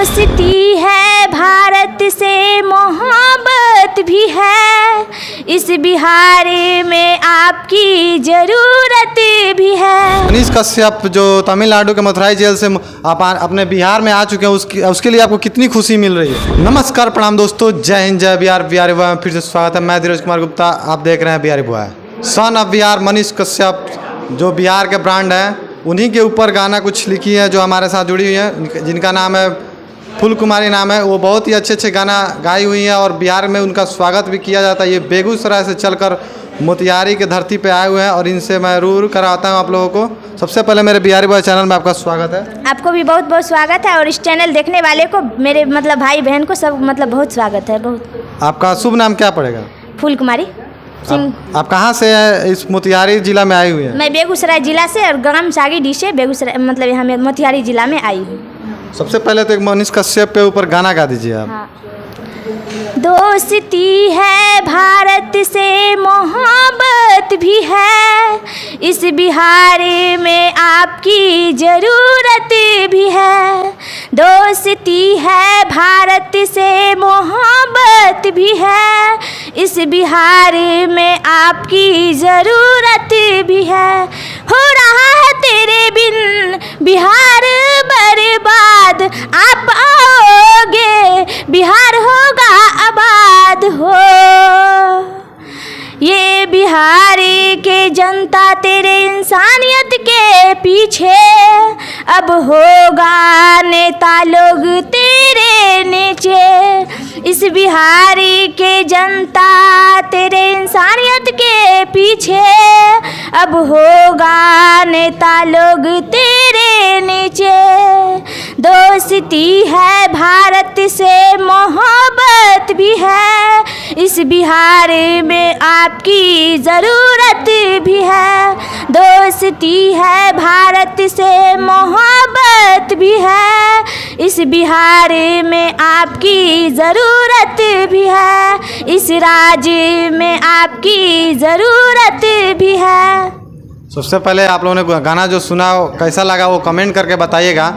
दोस्ती है भारत से, मोहब्बत भी है, इस बिहार में आपकी ज़रूरत भी है। मनीष कश्यप जो तमिलनाडु के मथुराई जेल से आप अपने बिहार में आ चुके हैं, उसके लिए आपको कितनी खुशी मिल रही है? नमस्कार, प्रणाम दोस्तों, जय हिंद, जय बिहार। बिहारी बुआ में फिर से स्वागत है। मैं धीरज कुमार गुप्ता, आप देख रहे हैं बिहारी बुआ। सन ऑफ बिहार मनीष कश्यप जो बिहार के ब्रांड हैं, उन्हीं के ऊपर गाना कुछ लिखी है जो हमारे साथ जुड़ी हुई है, जिनका नाम है फूल कुमारी नाम है। वो बहुत ही अच्छे गाना गाई हुई हैं और बिहार में उनका स्वागत भी किया जाता है। ये बेगूसराय से चलकर मोतिहारी के धरती पे आए हुए हैं और इनसे मैं रूबरू कराता हूँ आप लोगों को। सबसे पहले मेरे बिहारी बॉय चैनल में आपका स्वागत है। आपको भी बहुत बहुत स्वागत है और इस चैनल देखने वाले को, मेरे भाई बहन को सब बहुत स्वागत है। बहुत। आपका शुभ नाम क्या पड़ेगा? फूल कुमारी सिंह। आप कहाँ से हैं? इस मोतिहारी जिला में आई हुई हैं? मैं बेगूसराय जिला से और ग्राम सागीडीह से बेगूसराय यहाँ में मोतिहारी जिला में आई हूँ। सबसे पहले तो एक मनीष कश्यप के ऊपर गाना गा दीजिए आप। हाँ। दोस्ती है भारत से, मोहब्बत भी है, इस बिहार में आपकी ज़रूरत भी है। दोस्ती है भारत से, मोहब्बत भी है, इस बिहार में आपकी ज़रूरत भी है। हो रहा है तेरे बिन बिहार बर्बाद, आप आओगे बिहार होगा आबाद हो। ये बिहार के जनता तेरे इंसानियत के पीछे, अब होगा नेता लोग तेरे नीचे। इस बिहार के जनता तेरे इंसानियत के पीछे, अब होगा नेता लोग तेरे नीचे। दोस्ती है भारत से, मोहब्बत भी है, इस बिहार में आपकी ज़रूरत भी है। दोस्ती है भारत से, मोहब्बत भी है, इस बिहार में आपकी ज़रूरत भी है, इस राज्य में आपकी ज़रूरत भी है। सबसे पहले आप लोगों ने गाना जो सुना कैसा लगा वो कमेंट करके बताइएगा।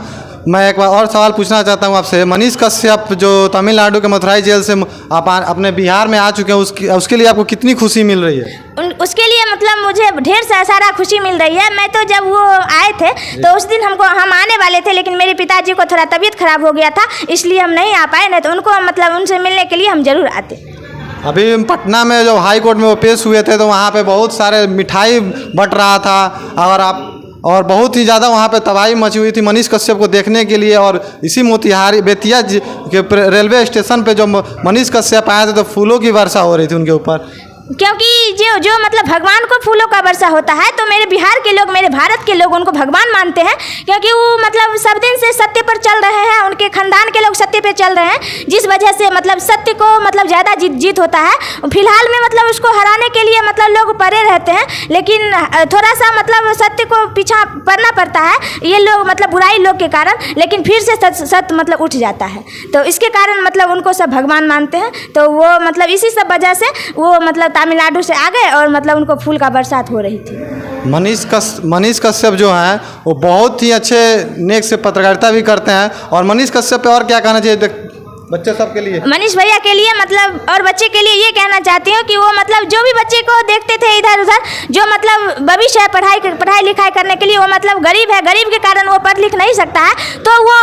मैं एक बार और सवाल पूछना चाहता हूँ आपसे। मनीष कश्यप जो तमिलनाडु के मथुराई जेल से आप अपने बिहार में आ चुके हैं, उसके लिए आपको कितनी खुशी मिल रही है? उसके लिए मुझे ढेर सारा खुशी मिल रही है। मैं तो जब वो आए थे तो उस दिन हम आने वाले थे, लेकिन मेरे पिताजी को थोड़ा तबीयत खराब हो गया था, इसलिए हम नहीं आ पाए। नहीं तो उनको उनसे मिलने के लिए हम जरूर आते। अभी पटना में जब हाई कोर्ट में वो पेश हुए थे तो वहाँ पे बहुत सारे मिठाई बट रहा था और बहुत ही ज़्यादा वहाँ पे तबाही मची हुई थी मनीष कश्यप को देखने के लिए। और इसी मोतिहारी बेतिया के रेलवे स्टेशन पे जो मनीष कश्यप आए थे तो फूलों की वर्षा हो रही थी उनके ऊपर, क्योंकि जो भगवान को फूलों का वर्षा होता है तो मेरे बिहार के लोग, मेरे भारत के लोग उनको भगवान मानते हैं, क्योंकि वो सब दिन से सत्य पर चल रहे हैं। उनके खानदान के लोग सत्य पे चल रहे हैं, जिस वजह से सत्य को ज़्यादा जीत होता है। फिलहाल में उसको हराने के लिए लोग परे रहते हैं, लेकिन थोड़ा सा सत्य को पीछा पड़ना पड़ता है ये लोग बुराई लोग के कारण, लेकिन फिर से सत्य उठ जाता है। तो इसके कारण उनको सब भगवान मानते हैं। तो वो इसी सब वजह से वो तमिलनाडु से आ गए और उनको फूल का बरसात हो रही थी। मनीष कश्यप जो हैं वो बहुत ही अच्छे नेक से पत्रकारिता भी करते हैं। और मनीष कश्यप पे और क्या कहना चाहिए बच्चे सब के लिए? मनीष भैया के लिए और बच्चे के लिए ये कहना चाहती हूँ कि वो जो भी बच्चे को देखते थे इधर उधर, जो भविष्य है पढ़ाई लिखाई करने के लिए, वो गरीब है, गरीब के कारण वो पढ़ लिख नहीं सकता है, तो वो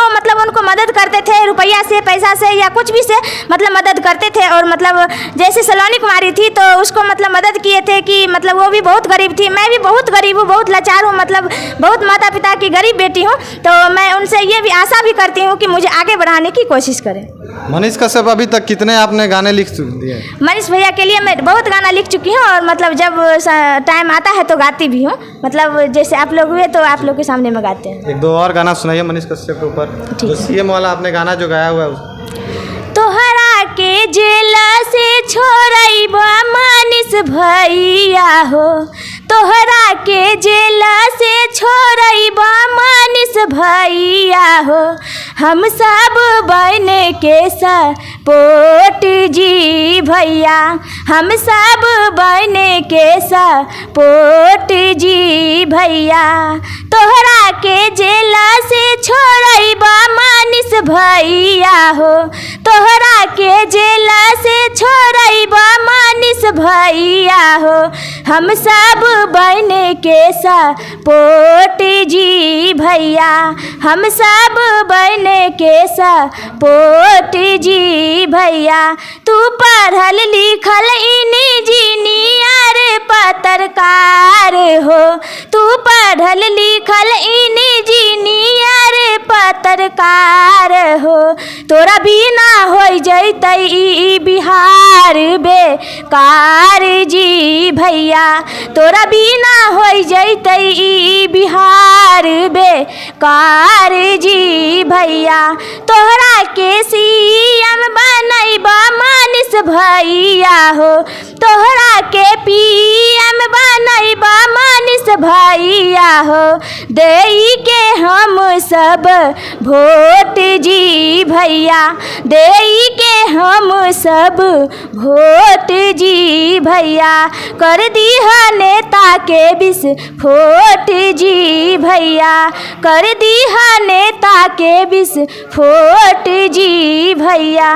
उनको मदद करते थे, रुपया से, पैसा से या कुछ भी से मदद करते थे। और जैसे सलोनी कुमारी थी तो उसको मदद किए थे कि वो भी बहुत गरीब थी। मैं भी बहुत गरीब हूँ, बहुत लाचार हूँ, बहुत माता पिता की गरीब बेटी हूँ। तो मैं उनसे ये भी आशा भी करती हूँ कि मुझे आगे बढ़ाने की कोशिश करें। मनीष कश्यप अभी तक कितने आपने गाने लिख दिए? मनीष भैया के लिए मैं बहुत गाना लिख चुकी हूँ और जब टाइम आता है तो गाती भी हूँ। जैसे आप लोग हुए तो आप लोग के सामने में गाते हैं। एक दो और गाना सुनाइए मनीष कश्यप के ऊपर, जो सीएम वाला आपने गाना जो गाया हुआ है। तोहरा के जेला से छोड़ैबा मनीष भैया हो, तोहरा के जेला से छोड़ैबा मनीष भैया हो, हम सब बन के सपोर्ट जी भैया, हम सब बन के सपोर्ट जी भैया। तोहरा के जेला से छोड़ैबा मानिस भैया हो, तोहरा के जेला से छोड़ैबा मानिस भैया हो। हम सब बन के सपोर्ट जी भैया, हम सब बन के सपोर्ट जी भैया। तू पढ़ल लिखल इंजीनियर पत्रकार हो, तू पढ़ल लिखल इंजीनियर पत्रकार हो। तोरा बिना हो जैतै ई बिहार बेकार जी भैया, तोरा बिना हो जैतै ई बिहार बेकार जी भैया। तोहरा के सीएम बनैबा मानिस भैया हो, तोहरा के पीएम बनैबा मानिस भैया हो। देई के हम सब वोट जी भैया, देई के हम सब वोट जी भैया। कर दीहा नेता के विस्फोट जी भैया, कर दीहा नेता के विस्फोट जी भैया।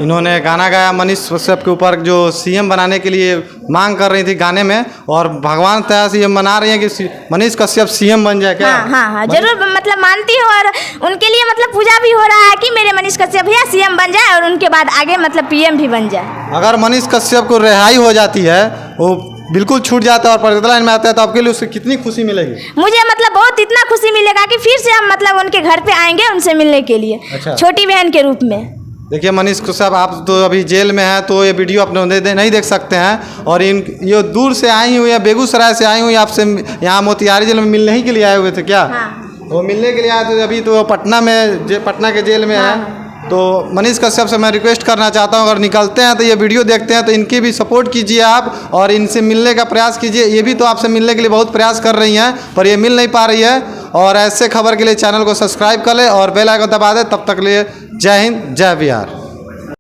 इन्होंने गाना गाया मनीष कश्यप के ऊपर, जो सीएम बनाने के लिए मांग कर रही थी गाने में, और भगवान तरह से ये मना रही हैं कि मनीष कश्यप सीएम बन जाए। क्या? हाँ, जरूर मतलब मानती हूँ, और उनके लिए मतलब पूजा भी हो रहा है कि मेरे मनीष कश्यप भैया सीएम बन जाए और उनके बाद आगे मतलब पीएम भी बन जाए। अगर मनीष कश्यप को रिहाई हो जाती है, वो बिल्कुल छूट जाता है और प्रगति लाइन में आता है, तो आपके लिए उससे कितनी खुशी मिलेगी? मुझे मतलब बहुत इतना खुशी मिलेगा कि फिर से हम मतलब उनके घर पे आएंगे उनसे मिलने के लिए। अच्छा। छोटी बहन के रूप में। देखिए मनीष कश्यप, आप तो अभी जेल में हैं, तो ये वीडियो अपने नहीं देख सकते हैं, और ये दूर से आई हुई है, बेगूसराय से आई हुई, आपसे यहाँ मोतिहारी जेल में मिलने ही के लिए आए हुए थे क्या? हाँ। वो मिलने के लिए आए थे, अभी तो पटना के जेल में है। तो मनीष कश्यप से मैं रिक्वेस्ट करना चाहता हूँ, अगर निकलते हैं तो ये वीडियो देखते हैं तो इनकी भी सपोर्ट कीजिए आप, और इनसे मिलने का प्रयास कीजिए। ये भी तो आपसे मिलने के लिए बहुत प्रयास कर रही हैं, पर ये मिल नहीं पा रही है। और ऐसे खबर के लिए चैनल को सब्सक्राइब कर ले और बेल आइकन दबा दे। तब तक लिए जय हिंद, जय बिहार।